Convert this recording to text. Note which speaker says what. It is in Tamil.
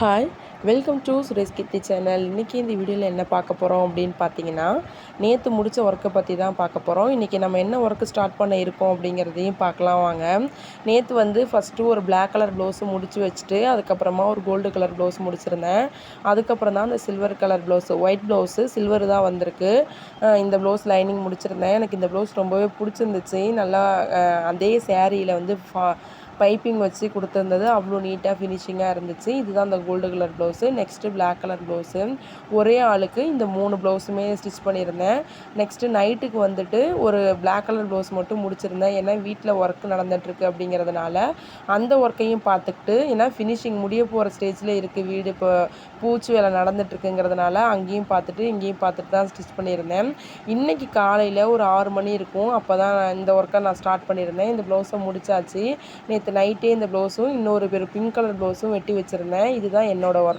Speaker 1: Hi, welcome to Suresh Keerthi channel. இன்றைக்கி இந்த வீடியோவில் என்ன பார்க்க போகிறோம் அப்படின்னு பார்த்தீங்கன்னா, நேற்று முடித்த ஒர்க்கை பற்றி தான் பார்க்க போகிறோம். இன்றைக்கி நம்ம என்ன ஒர்க்கு ஸ்டார்ட் பண்ண இருக்கோம் அப்படிங்கிறதையும் பார்க்கலாம் வாங்க. நேற்று ஃபஸ்ட்டு ஒரு பிளாக் கலர் ப்ளவுஸு முடித்து வச்சுட்டு, அதுக்கப்புறமா ஒரு கோல்டு கலர் ப்ளவுஸ் முடிச்சிருந்தேன். அதுக்கப்புறம் தான் அந்த silver colour blouse, white blouse silver தான் வந்திருக்கு. இந்த ப்ளவுஸ் லைனிங் முடிச்சிருந்தேன். எனக்கு இந்த ப்ளவுஸ் ரொம்பவே பிடிச்சிருந்துச்சு. நல்லா அதே சேரீயில் பைப்பிங் வச்சு கொடுத்துருந்தது. அவ்வளோ நீட்டாக ஃபினிஷிங்காக இருந்துச்சு. இதுதான் அந்த gold colour blouse. Next black colour blouse. ஒரே ஆளுக்கு இந்த 3 ப்ளவுஸுமே ஸ்டிச் பண்ணியிருந்தேன். நெக்ஸ்ட்டு நைட்டுக்கு ஒரு பிளாக் கலர் ப்ளவுஸ் மட்டும் முடிச்சிருந்தேன். ஏன்னா வீட்டில் ஒர்க் நடந்துகிட்ருக்கு அப்படிங்கிறதுனால அந்த ஒர்க்கையும் பார்த்துக்கிட்டு, ஏன்னா ஃபினிஷிங் முடிய போகிற ஸ்டேஜில் இருக்குது வீடு. இப்போ பூச்சி வேலை நடந்துகிட்ருக்குங்கிறதுனால அங்கேயும் பார்த்துட்டு இங்கேயும் பார்த்துட்டு தான் ஸ்டிச் பண்ணியிருந்தேன். இன்றைக்கி காலையில் ஒரு 6 மணி இருக்கும். அப்போ தான் இந்த ஒர்க்கை நான் ஸ்டார்ட் பண்ணியிருந்தேன். இந்த ப்ளவுஸை முடிச்சாச்சு. நேற்று நைட்டே இந்த ப்ளவுஸும் இன்னொரு பிங்க் கலர் ப்ளவுஸும் வெட்டி வச்சுருந்தேன். இதுதான் என்னோடய ஒர்க்.